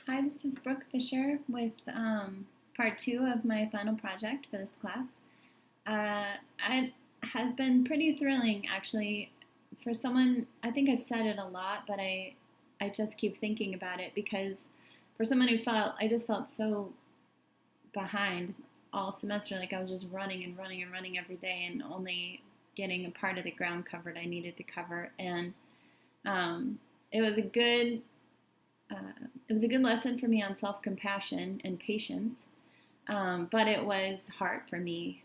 Hi, this is Brooke Fisher with part two of my final project for this class. It has been pretty thrilling, actually. For someone, I think I've said it a lot, but I just keep thinking about it because for someone who I just felt so behind all semester, like I was just running and running and running every day and only getting a part of the ground covered I needed to cover. And it was a good it was a good lesson for me on self-compassion and patience, but it was hard for me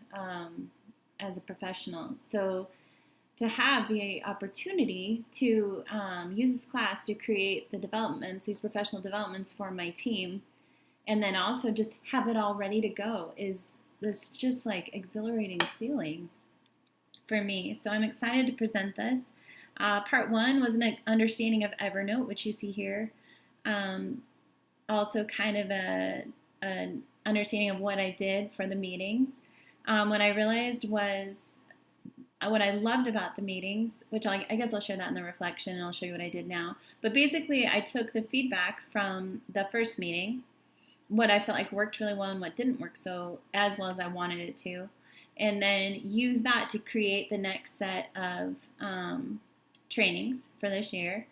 as a professional. So to have the opportunity to use this class to create the developments, these professional developments for my team, and then also just have it all ready to go is this just like exhilarating feeling for me. So I'm excited to present this. Part one was an understanding of Evernote, which you see here. Um, Also kind of an understanding of what I did for the meetings. What I realized was what I loved about the meetings, which I guess I'll share that in the reflection and I'll show you what I did now. But basically, I took the feedback from the first meeting, what I felt like worked really well and what didn't work so as well as I wanted it to, and then use that to create the next set of trainings for this year.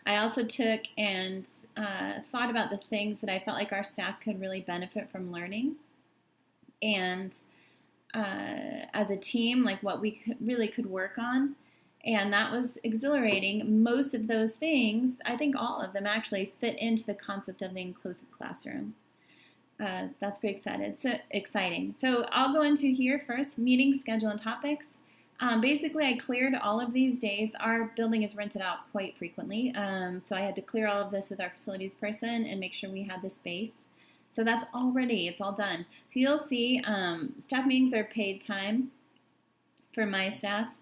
I also took and thought about the things that I felt like our staff could really benefit from learning, and as a team, like what we really could work on. And that was exhilarating. Most of those things, I think all of them actually fit into the concept of the inclusive classroom. That's pretty exciting. So I'll go into here first, meeting schedule and topics. Basically, I cleared all of these days. Our building is rented out quite frequently, so I had to clear all of this with our facilities person and make sure we had the space. So that's all ready. It's all done. So you'll see staff meetings are paid time for my staff.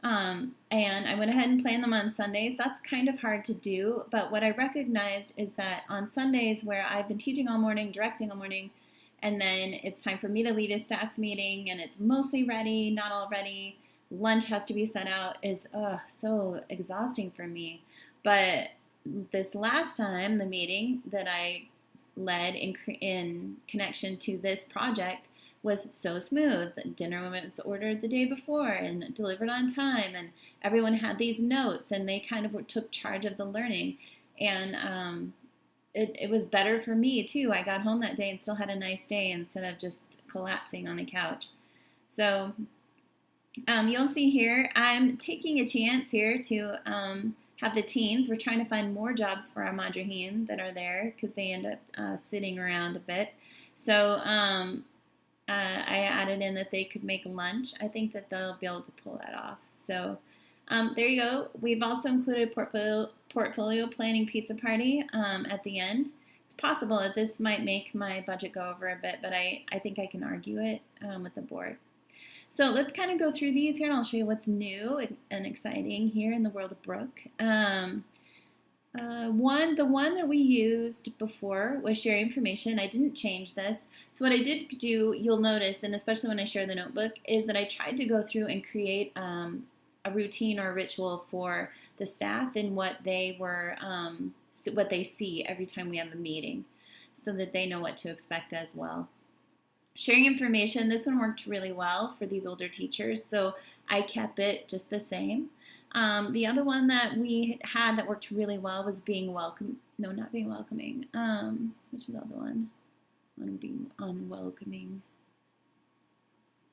And I went ahead and planned them on Sundays. That's kind of hard to do, but what I recognized is that on Sundays where I've been teaching all morning, directing all morning, and then it's time for me to lead a staff meeting and it's mostly ready, not all ready, lunch has to be sent out, is so exhausting for me. But this last time, the meeting that I led in connection to this project was so smooth. Dinner was ordered the day before and delivered on time, and everyone had these notes, and they kind of took charge of the learning. And it was better for me too. I got home that day and still had a nice day instead of just collapsing on the couch. So you'll see here, I'm taking a chance here to have the teens. We're trying to find more jobs for our Madraheen that are there because they end up sitting around a bit. So I added in that they could make lunch. I think that they'll be able to pull that off. So there you go. We've also included portfolio planning pizza party at the end. It's possible that this might make my budget go over a bit, but I think I can argue it with the board. So let's kind of go through these here, and I'll show you what's new and exciting here in the world of Brooke. The one that we used before was share information. I didn't change this. So what I did do, you'll notice, and especially when I share the notebook, is that I tried to go through and create a routine or a ritual for the staff and what they see every time we have a meeting, so that they know what to expect as well. Sharing information, this one worked really well for these older teachers, so I kept it just the same. The other one that we had that worked really well was being welcome. No, not being welcoming. Which is the other one? On being unwelcoming.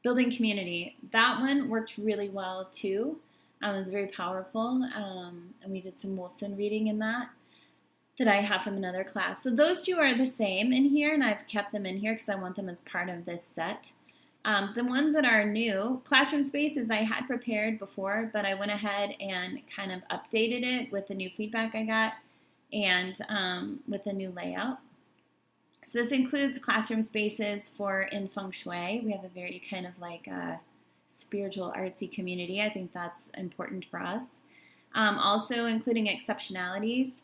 Building community. That one worked really well too. It was very powerful, and we did some Wolfson reading in that I have from another class. So those two are the same in here, and I've kept them in here because I want them as part of this set. The ones that are new, classroom spaces I had prepared before, but I went ahead and kind of updated it with the new feedback I got and with the new layout. So this includes classroom spaces for in feng shui. We have a very kind of like spiritual artsy community. I think that's important for us. Also including exceptionalities.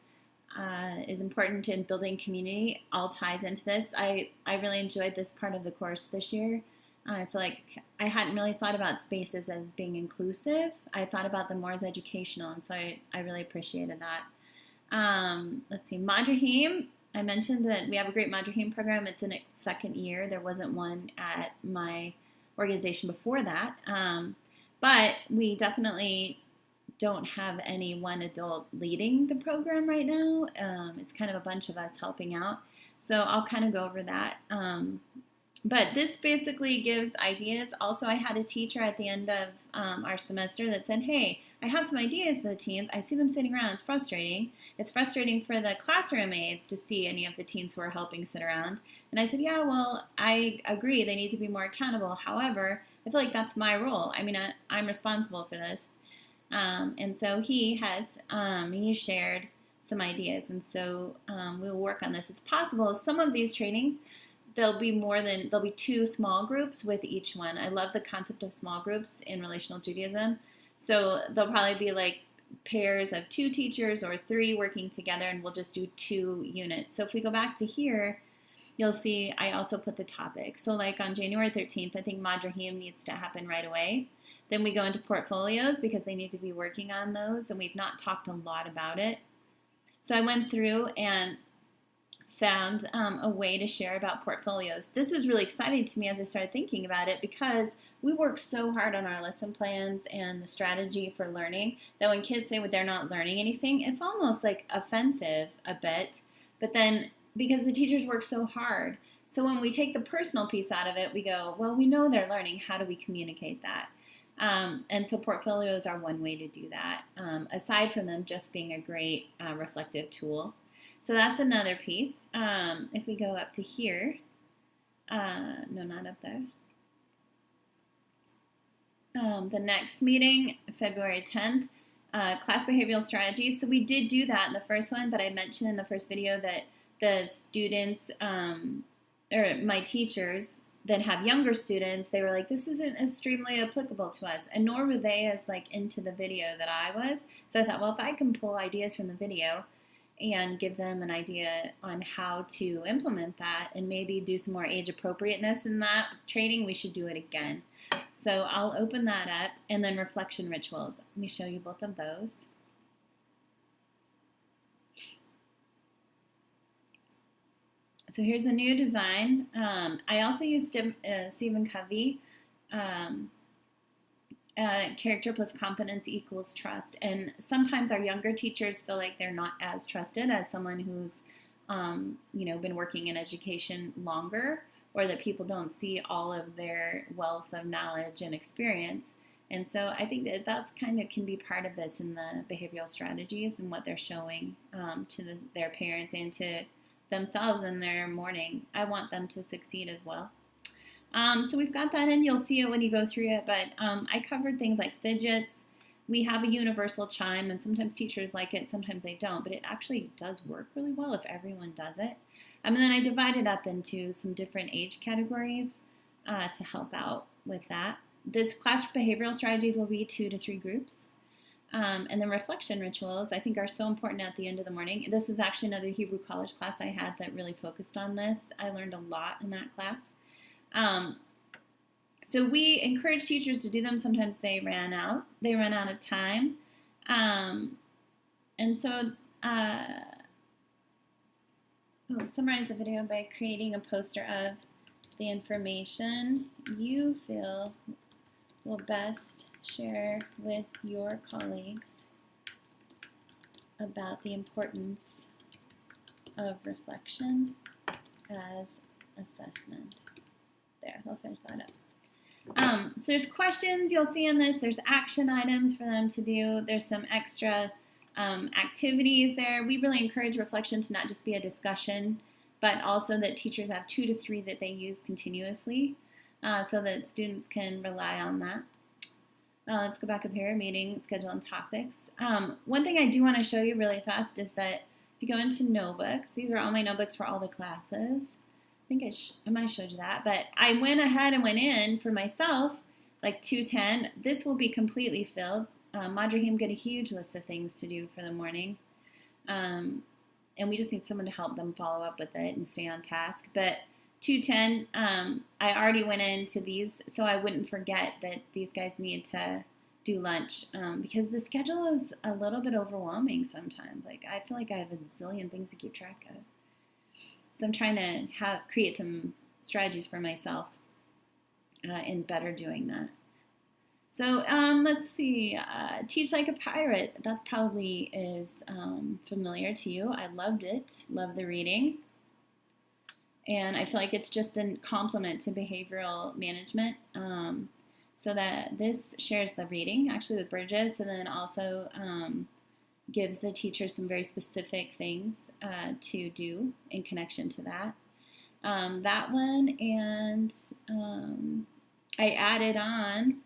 Is important in building community, all ties into this. I really enjoyed this part of the course this year. I feel like I hadn't really thought about spaces as being inclusive. I thought about them more as educational, and so I really appreciated that. Let's see, Madraheen. I mentioned that we have a great Madrahim program. It's in its second year. There wasn't one at my organization before that. But we definitely don't have any one adult leading the program right now. It's kind of a bunch of us helping out. So I'll kind of go over that. But this basically gives ideas. Also, I had a teacher at the end of our semester that said, hey, I have some ideas for the teens. I see them sitting around. It's frustrating. It's frustrating for the classroom aides to see any of the teens who are helping sit around. And I said, yeah, well, I agree. They need to be more accountable. However, I feel like that's my role. I mean, I'm responsible for this. And so he shared some ideas. And so we'll work on this. It's possible some of these trainings, there'll be 2 small groups with each one. I love the concept of small groups in relational Judaism. So there'll probably be like pairs of 2 teachers or 3 working together, and we'll just do 2 units. So if we go back to here, you'll see I also put the topic. So like on January 13th, I think Madrahim needs to happen right away. Then we go into portfolios because they need to be working on those, and we've not talked a lot about it. So I went through and found a way to share about portfolios. This was really exciting to me as I started thinking about it, because we work so hard on our lesson plans and the strategy for learning that when kids say they're not learning anything, it's almost like offensive a bit. But then because the teachers work so hard, so when we take the personal piece out of it, we go, well, we know they're learning. How do we communicate that? And so portfolios are one way to do that, aside from them just being a great reflective tool. So that's another piece. If we go up to here, no, not up there. The next meeting, February 10th, class behavioral strategies. So we did do that in the first one, but I mentioned in the first video that the students, or my teachers that have younger students, they were like, this isn't extremely applicable to us, and nor were they as like into the video that I was. So I thought, well, if I can pull ideas from the video and give them an idea on how to implement that and maybe do some more age appropriateness in that training, we should do it again. So I'll open that up, and then reflection rituals. Let me show you both of those. So here's a new design. I also used Stephen Covey, character plus competence equals trust. And sometimes our younger teachers feel like they're not as trusted as someone who's, been working in education longer, or that people don't see all of their wealth of knowledge and experience. And so I think that that's kind of can be part of this in the behavioral strategies and what they're showing to their parents and to themselves in their morning. I want them to succeed as well. So we've got that in. You'll see it when you go through it, but I covered things like fidgets. We have a universal chime, and sometimes teachers like it, sometimes they don't, but it actually does work really well if everyone does it. And then I divided up into some different age categories to help out with that. This class behavioral strategies will be 2 to 3 groups. And then reflection rituals, I think, are so important at the end of the morning. This was actually another Hebrew college class I had that really focused on this. I learned a lot in that class. So we encourage teachers to do them. Sometimes they run out of time. And so summarize the video by creating a poster of the information you feel will best share with your colleagues about the importance of reflection as assessment. There, I'll finish that up. So there's questions you'll see in this. There's action items for them to do. There's some extra activities there. We really encourage reflection to not just be a discussion, but also that teachers have 2 to 3 that they use continuously so that students can rely on that. Let's go back up here, meeting, schedule, and topics. One thing I do want to show you really fast is that if you go into notebooks, these are all my notebooks for all the classes. I think I might have showed you that, but I went ahead and went in for myself, like 210. This will be completely filled. Madrahim get a huge list of things to do for the morning. And we just need someone to help them follow up with it and stay on task. But 210, I already went into these so I wouldn't forget that these guys need to do lunch because the schedule is a little bit overwhelming sometimes. Like I feel like I have a zillion things to keep track of. So I'm trying to create some strategies for myself in better doing that. So let's see, Teach Like a Pirate. That probably is familiar to you. I loved it, loved the reading. And I feel like it's just a complement to behavioral management. So that this shares the reading actually with Bridges, and then also gives the teacher some very specific things to do in connection to that. That one, and I added on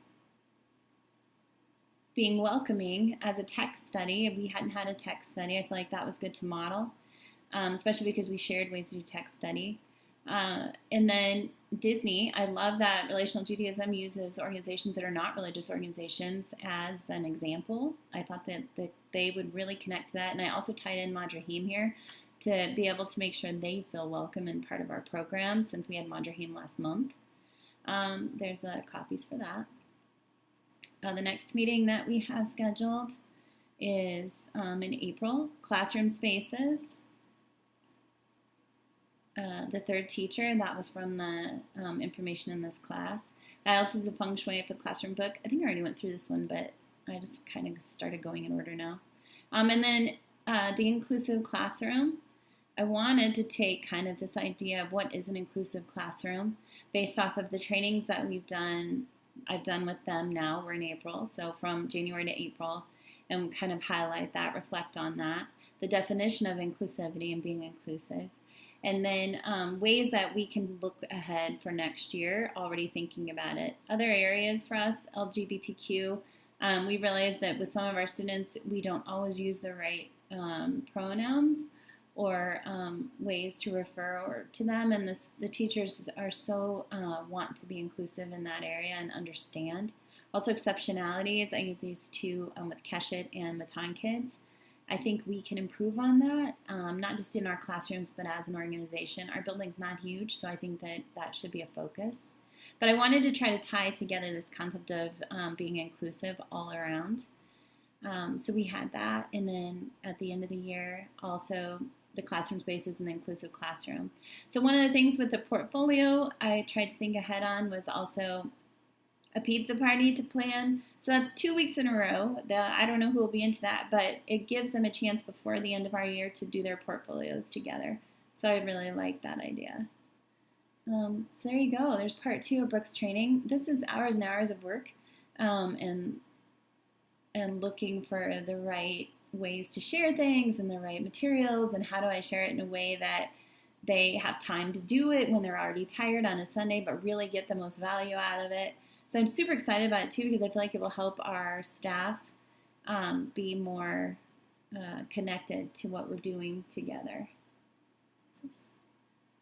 being welcoming as a text study. We hadn't had a text study. I feel like that was good to model, especially because we shared ways to do text study. And then Disney, I love that Relational Judaism uses organizations that are not religious organizations as an example. I thought that they would really connect to that. And I also tied in Madrahim here to be able to make sure they feel welcome and part of our program, since we had Madrahim last month. There's the copies for that. The next meeting that we have scheduled is in April, Classroom Spaces. The third teacher, that was from the information in this class. I also use a feng shui for the classroom book. I think I already went through this one, but I just kind of started going in order now. And then the inclusive classroom. I wanted to take kind of this idea of what is an inclusive classroom based off of the trainings that I've done with them now. We're in April, so from January to April, and kind of highlight that, reflect on that, the definition of inclusivity and being inclusive, and then ways that we can look ahead for next year, already thinking about it. Other areas for us, LGBTQ, we realize that with some of our students, we don't always use the right pronouns or ways to refer to them, and the teachers are so want to be inclusive in that area and understand. Also exceptionalities, I use these two with Keshet and Matan kids. I think we can improve on that, not just in our classrooms, but as an organization. Our building's not huge, so I think that should be a focus. But I wanted to try to tie together this concept of being inclusive all around. So we had that, and then at the end of the year, also the classroom spaces and the inclusive classroom. So one of the things with the portfolio I tried to think ahead on was also a pizza party to plan. So that's 2 weeks in a row. I don't know who will be into that, but it gives them a chance before the end of our year to do their portfolios together. So I really like that idea. So there you go. There's part 2 of Brooke's training. This is hours and hours of work, and looking for the right ways to share things and the right materials, and how do I share it in a way that they have time to do it when they're already tired on a Sunday, but really get the most value out of it. So I'm super excited about it too, because I feel like it will help our staff be more connected to what we're doing together.